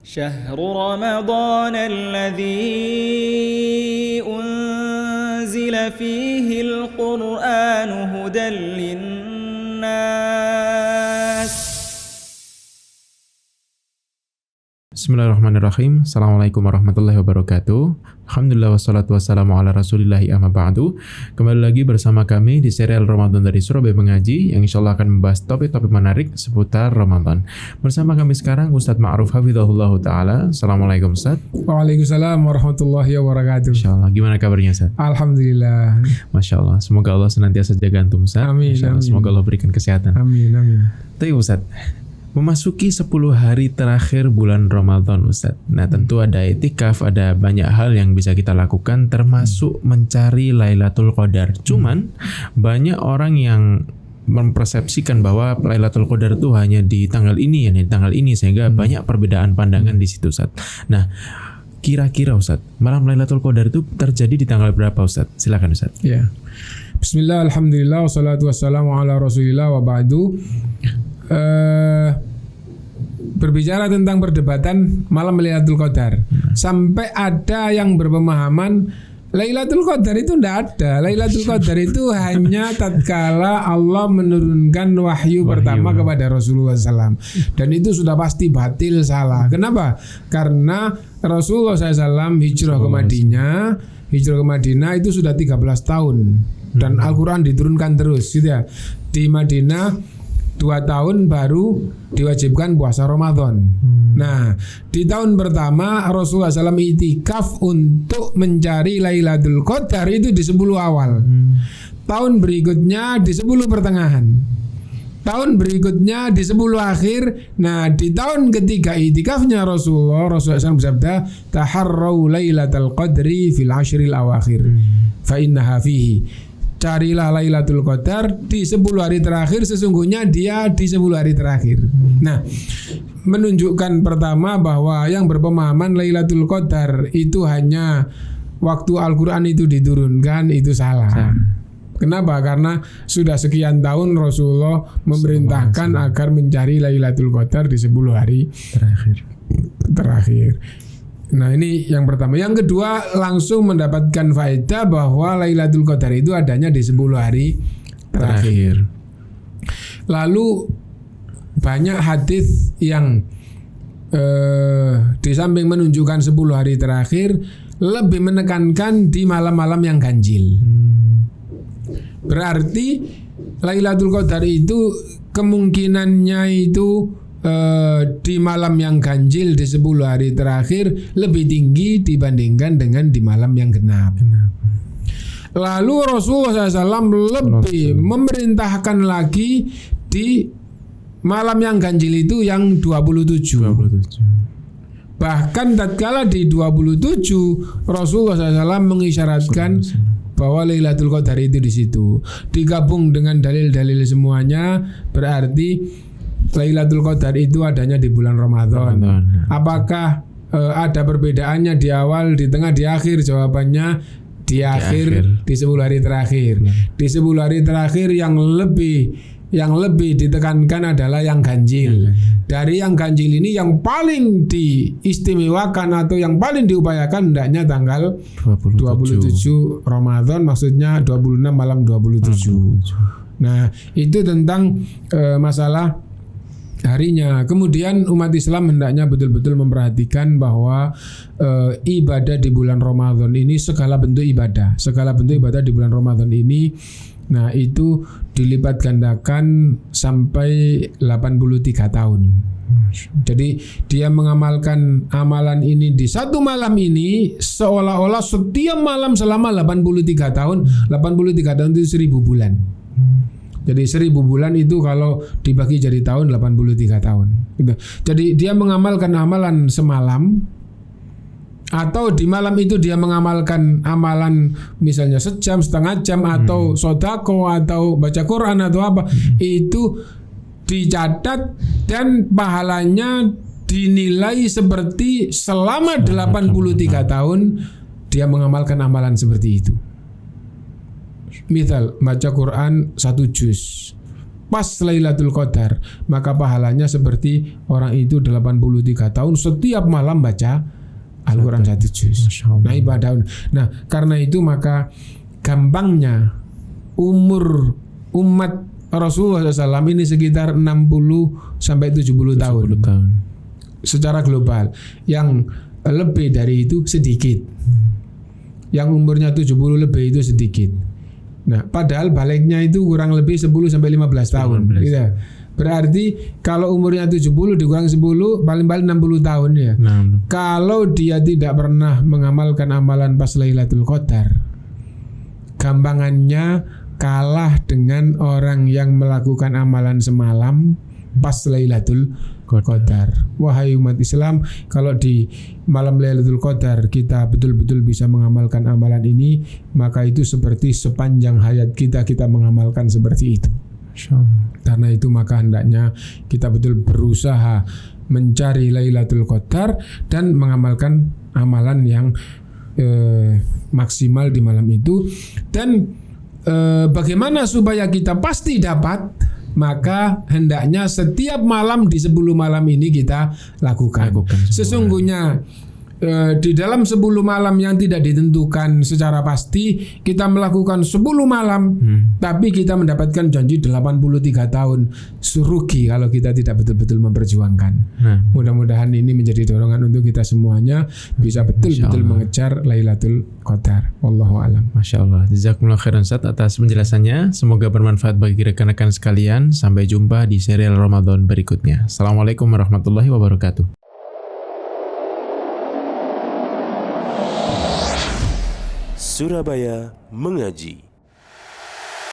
شهر رمضان الذي أنزل فيه القرآن هدى للناس. Bismillahirrahmanirrahim. Assalamualaikum warahmatullahi wabarakatuh. Alhamdulillah wassalatu wassalamu ala rasulillahi amma ba'du. Kembali lagi bersama kami di serial Ramadan dari Surabaya Mengaji yang insyaallah akan membahas topik-topik menarik seputar Ramadan. Bersama kami sekarang Ustadz Ma'ruf Hafizahullah Ta'ala. Assalamualaikum Ustadz. Waalaikumsalam warahmatullahi wabarakatuh. Insyaallah. Gimana kabarnya Ustadz? Alhamdulillah. Masya Allah. Semoga Allah senantiasa jaga antum Ustadz. Amin, amin. Semoga Allah berikan kesehatan. Amin, amin. Tapi Ustadz, memasuki 10 hari terakhir bulan Ramadan Ustadz. Nah tentu ada itikaf, ada banyak hal yang bisa kita lakukan termasuk mencari Lailatul Qadar. Cuman banyak orang yang mempersepsikan bahwa Lailatul Qadar itu hanya di tanggal ini ya, di tanggal ini, sehingga banyak perbedaan pandangan di situ Ustadz. Nah kira-kira Ustadz, malam Lailatul Qadar itu terjadi di tanggal berapa Ustadz? Silakan Ustadz. Ya. Bismillah, alhamdulillah, wassalatu wassalamu ala rasulillah wa ba'du. Berbicara tentang perdebatan malam Lailatul Qadar, sampai ada yang berpemahaman Lailatul Qadar itu tidak ada. Lailatul Qadar itu hanya tatkala Allah menurunkan wahyu pertama kepada Rasulullah SAW, dan itu sudah pasti batil, salah. Kenapa? Karena Rasulullah SAW hijrah ke Madinah itu sudah 13 tahun dan Al-Quran diturunkan terus gitu ya. Di Madinah 2 tahun baru diwajibkan puasa Ramadan. Nah, di tahun pertama Rasulullah SAW itikaf untuk mencari Lailatul Qadar itu di 10 awal. Tahun berikutnya di 10 pertengahan. Tahun berikutnya di 10 akhir. Nah, di tahun ketiga itikafnya Rasulullah SAW bersabda, "Taharrau Lailatul Qadri fil ashril awakhir fa innaha fihi." Carilah Lailatul Qadar di 10 hari terakhir, sesungguhnya dia di 10 hari terakhir. Nah, menunjukkan pertama bahwa yang berpemahaman Lailatul Qadar itu hanya waktu Al-Quran itu diturunkan, itu salah. Kenapa? Karena sudah sekian tahun Rasulullah memerintahkan agar mencari Lailatul Qadar di 10 hari terakhir. Nah, ini yang pertama. Yang kedua, langsung mendapatkan faedah bahwa Lailatul Qadar itu adanya di 10 hari terakhir. Lalu banyak hadis yang di samping menunjukkan 10 hari terakhir, lebih menekankan di malam-malam yang ganjil. Berarti Lailatul Qadar itu kemungkinannya itu di malam yang ganjil di 10 hari terakhir lebih tinggi dibandingkan dengan di malam yang genap. Lalu Rasulullah SAW lebih memerintahkan lagi di malam yang ganjil itu yang 27. Bahkan tatkala di 27 Rasulullah SAW mengisyaratkan bahwa Lailatul Qadar itu di situ. Digabung dengan dalil-dalil semuanya, berarti Lailatul Qadar itu adanya di bulan Ramadan. Apakah ada perbedaannya di awal, di tengah, di akhir? Jawabannya di akhir, di 10 hari terakhir. Di 10 hari terakhir yang lebih ditekankan adalah yang ganjil. Dari yang ganjil ini yang paling diistimewakan atau yang paling diupayakan hendaknya tanggal 27 Ramadan, maksudnya 26 malam 27. Nah, itu tentang masalah harinya. Kemudian umat Islam hendaknya betul-betul memperhatikan bahwa ibadah di bulan Ramadan ini, segala bentuk ibadah di bulan Ramadan ini, nah itu dilipat gandakan sampai 83 tahun. Jadi dia mengamalkan amalan ini di satu malam ini seolah-olah setiap malam selama 83 tahun. 83 tahun itu 1000 bulan. Jadi 1000 bulan itu kalau dibagi jadi tahun 83 tahun gitu. Jadi dia mengamalkan amalan semalam, atau di malam itu dia mengamalkan amalan misalnya sejam, setengah jam, atau sodako, atau baca Quran, atau apa, itu dicatat dan pahalanya dinilai seperti selama 83 tahun dia mengamalkan amalan seperti itu. Misal baca Quran 1 juz, pas Lailatul Qadar, maka pahalanya seperti orang itu 83 tahun setiap malam baca Al-Quran 1 juz. Nah, ibadah. Nah, karena itu maka gampangnya umur umat Rasulullah SAW ini sekitar 60 sampai 70 tahun. Secara global. Yang lebih dari itu sedikit. Yang umurnya 70 lebih itu sedikit. Nah, padahal baliknya itu kurang lebih 10 sampai 15 tahun. Gitu. Berarti kalau umurnya 70 dikurang 10 paling-paling 60 tahun ya. Kalau dia tidak pernah mengamalkan amalan pas Lailatul Qadar, gampangannya kalah dengan orang yang melakukan amalan semalam pas Lailatul Qadar. Wahai umat Islam, kalau di malam Lailatul Qadar kita betul-betul bisa mengamalkan amalan ini, maka itu seperti sepanjang hayat kita mengamalkan seperti itu. Karena itu maka hendaknya kita betul berusaha mencari Lailatul Qadar dan mengamalkan amalan yang maksimal di malam itu. Dan bagaimana supaya kita pasti dapat? Maka hendaknya setiap malam di 10 malam ini kita lakukan. Sesungguhnya di dalam 10 malam yang tidak ditentukan secara pasti, kita melakukan 10 malam, tapi kita mendapatkan janji 83 tahun. Rugi kalau kita tidak betul-betul memperjuangkan. Mudah-mudahan ini menjadi dorongan untuk kita semuanya bisa betul-betul mengejar Lailatul Qadar. Wallahu a'lam. Masya Allah. Jazakumullah khairan Ustaz atas penjelasannya. Semoga bermanfaat bagi rekan-rekan sekalian. Sampai jumpa di serial Ramadan berikutnya. Assalamualaikum warahmatullahi wabarakatuh. Surabaya Mengaji.